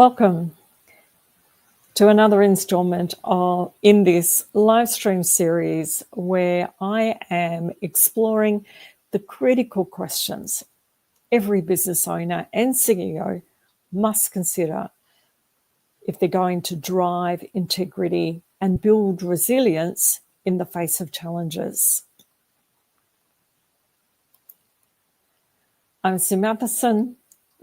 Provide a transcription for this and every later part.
Welcome to another installment in this live stream series where I am exploring the critical questions every business owner and CEO must consider if they're going to drive integrity and build resilience in the face of challenges. I'm Sue Matheson,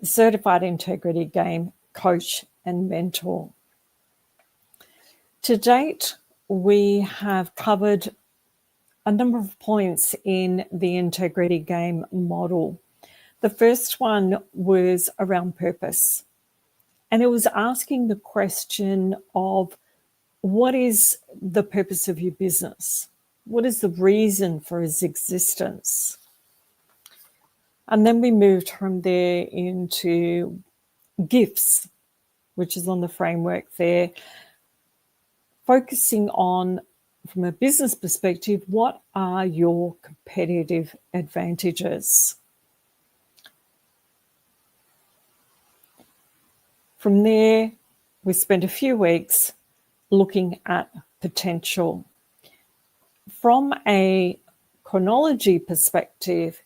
certified integrity game coach and mentor. To date, we have covered a number of points in the integrity game model. The first one was around purpose, and it was asking the question of what is the purpose of your business? What is the reason for its existence? And then we moved from there into gifts, which is on the framework there, focusing on, from a business perspective, what are your competitive advantages? From there, we spent a few weeks looking at potential. From a chronology perspective,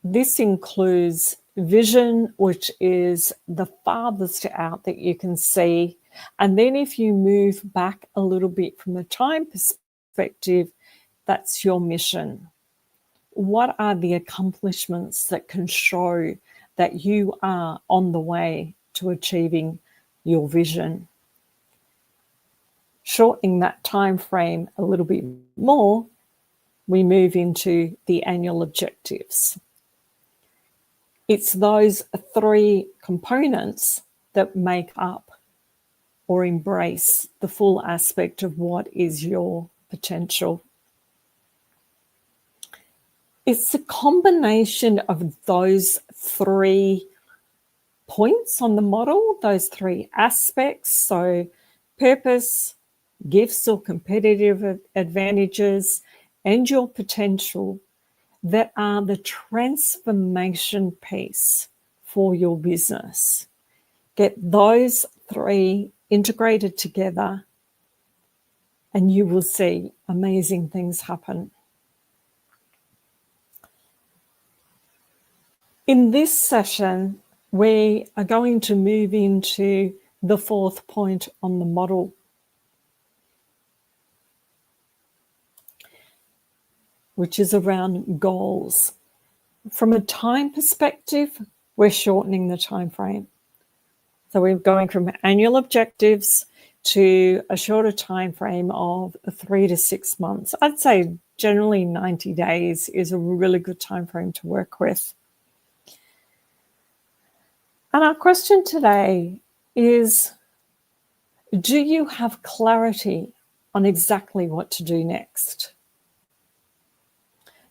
this includes vision, which is the farthest out that you can see. And then if you move back a little bit from a time perspective, that's your mission. What are the accomplishments that can show that you are on the way to achieving your vision? Shortening that time frame a little bit more, we move into the annual objectives. It's those three components that make up or embrace the full aspect of what is your potential. It's a combination of those 3 points on the model, those 3 aspects, so purpose, gifts or competitive advantages, and your potential, that are the transformation piece for your business. Get those 3 integrated together and you will see amazing things happen. In this session, we are going to move into the 4th point on the model. Which is around goals. From a time perspective, we're shortening the time frame. So we're going from annual objectives to a shorter time frame of 3 to 6 months. I'd say generally 90 days is a really good time frame to work with. And our question today is, do you have clarity on exactly what to do next?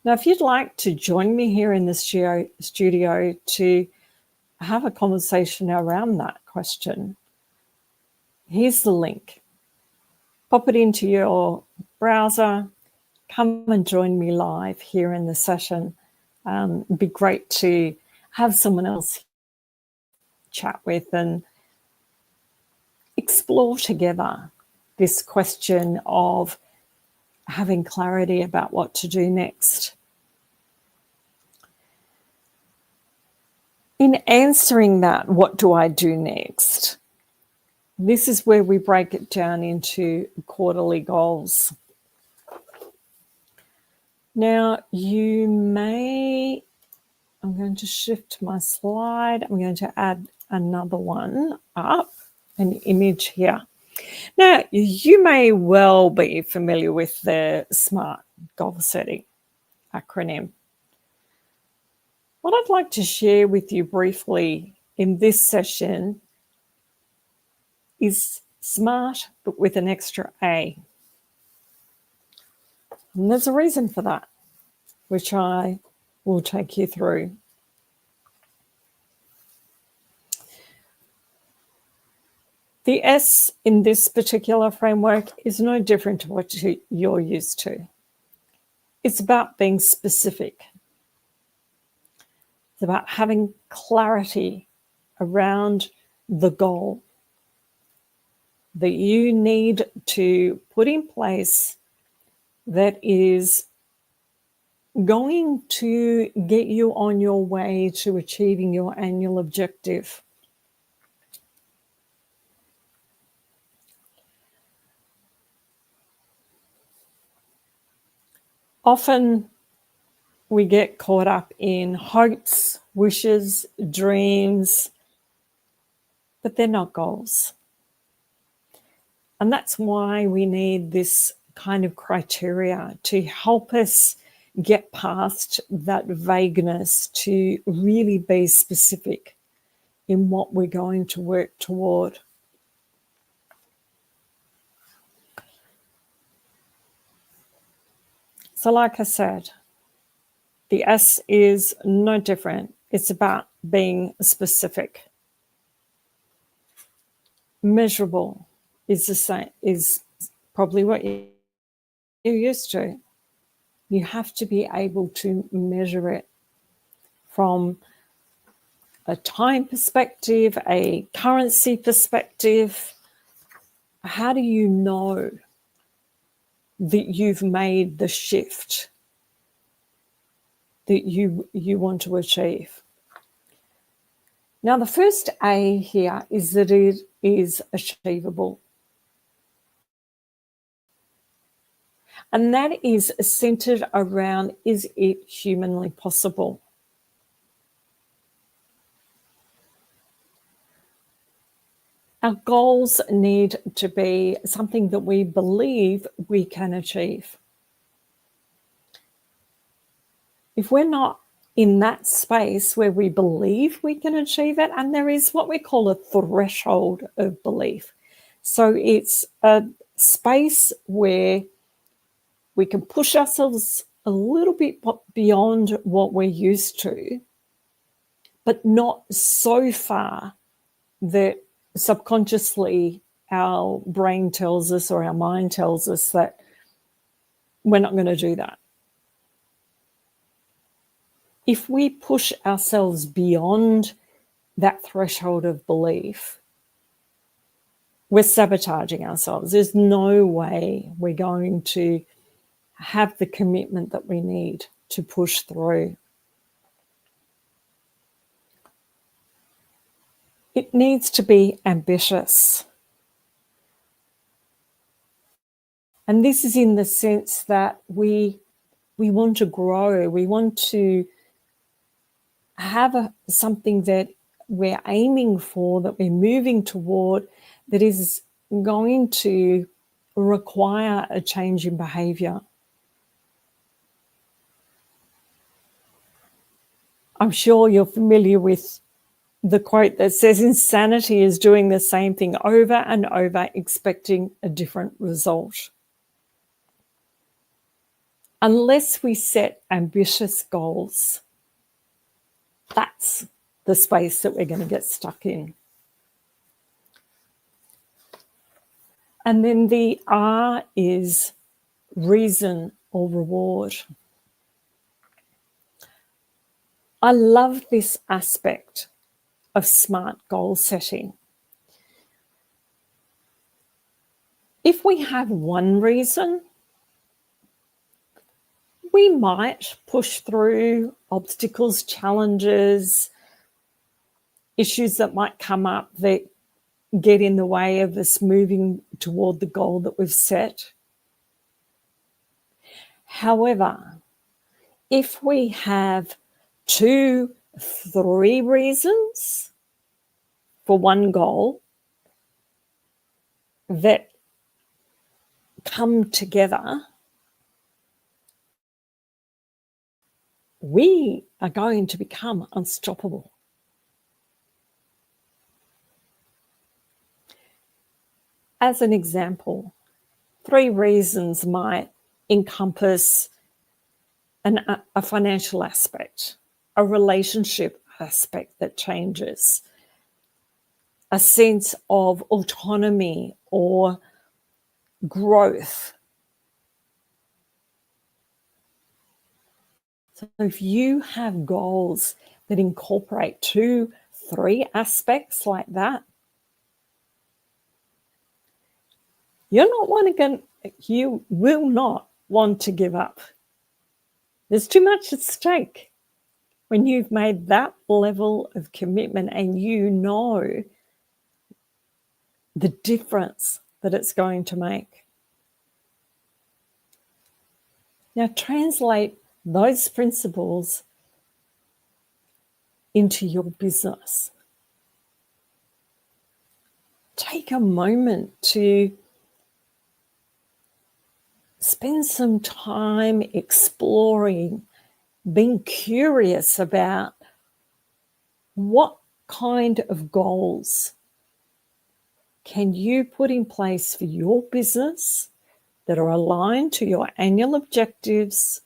Now, if you'd like to join me here in the studio to have a conversation around that question, here's the link. Pop it into your browser. Come and join me live here in the session. It'd be great to have someone else chat with and explore together this question of having clarity about what to do next. In answering that, what do I do next? This is where we break it down into quarterly goals. Now, I'm going to shift my slide. I'm going to add another one up, an image here. Now, you may well be familiar with the SMART goal setting acronym. What I'd like to share with you briefly in this session is SMART, but with an extra A. And there's a reason for that, which I will take you through. The S in this particular framework is no different to what you're used to. It's about being specific. It's about having clarity around the goal that you need to put in place that is going to get you on your way to achieving your annual objective. Often we get caught up in hopes, wishes, dreams, but they're not goals. And that's why we need this kind of criteria to help us get past that vagueness to really be specific in what we're going to work toward. So, like I said, the S is no different. It's about being specific. Measurable is the same, is probably what you're used to. You have to be able to measure it from a time perspective, a currency perspective. How do you know that you've made the shift that you want to achieve? Now, the first A here is that it is achievable. And that is centered around, is it humanly possible? Our goals need to be something that we believe we can achieve. If we're not in that space where we believe we can achieve it, and there is what we call a threshold of belief. So it's a space where we can push ourselves a little bit beyond what we're used to, but not so far that subconsciously our brain tells us or our mind tells us that we're not going to do that. If we push ourselves beyond that threshold of belief, we're sabotaging ourselves. There's no way we're going to have the commitment that we need to push through. It needs to be ambitious. And this is in the sense that we want to grow. We want to have something that we're aiming for, that we're moving toward, that is going to require a change in behavior. I'm sure you're familiar with the quote that says, insanity is doing the same thing over and over, expecting a different result. Unless we set ambitious goals, that's the space that we're going to get stuck in. And then the R is reason or reward. I love this aspect of smart goal setting. If we have one reason, we might push through obstacles, challenges, issues that might come up that get in the way of us moving toward the goal that we've set. However, if we have 2, 3 reasons for one goal that come together, we are going to become unstoppable. As an example, 3 reasons might encompass a financial aspect, a relationship aspect that changes, a sense of autonomy or growth. So if you have goals that incorporate 2, 3 aspects like that, you will not want to give up. There's too much at stake when you've made that level of commitment and you know the difference that it's going to make. Now, translate those principles into your business. Take a moment to spend some time exploring, being curious about what kind of goals can you put in place for your business that are aligned to your annual objectives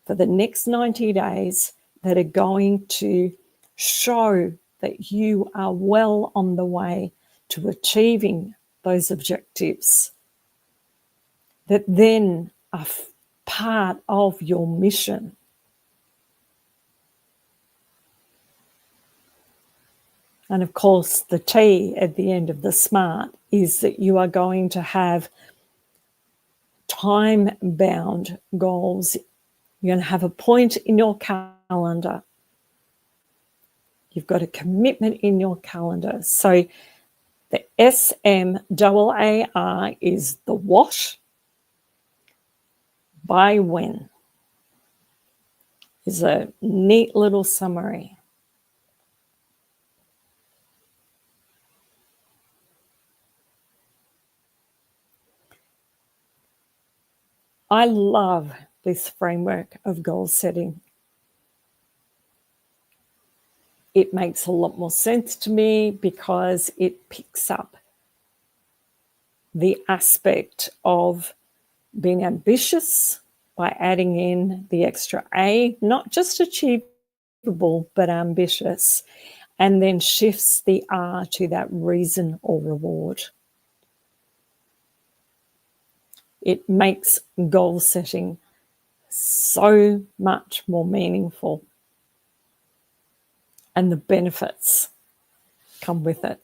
for the next 90 days that are going to show that you are well on the way to achieving those objectives, that then are part of your mission. And of course, the T at the end of the SMART is that you are going to have time-bound goals. You're going to have a point in your calendar. You've got a commitment in your calendar. So the SMAAR is the what, by when, is a neat little summary. I love this framework of goal setting. It makes a lot more sense to me because it picks up the aspect of being ambitious by adding in the extra A, not just achievable, but ambitious, and then shifts the R to that reason or reward. It makes goal setting so much more meaningful, and the benefits come with it.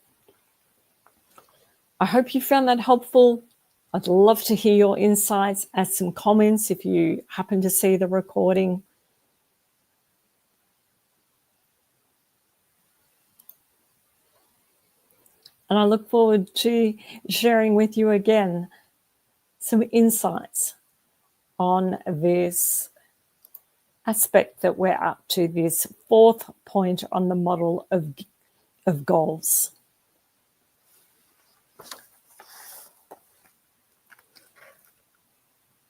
I hope you found that helpful. I'd love to hear your insights. Add some comments if you happen to see the recording. And I look forward to sharing with you again some insights on this aspect that we're up to, this fourth point on the model of goals.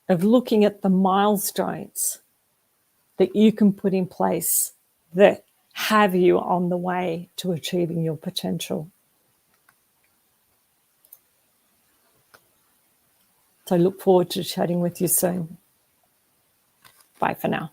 Of looking at the milestones that you can put in place that have you on the way to achieving your potential. So I look forward to chatting with you soon. Bye for now.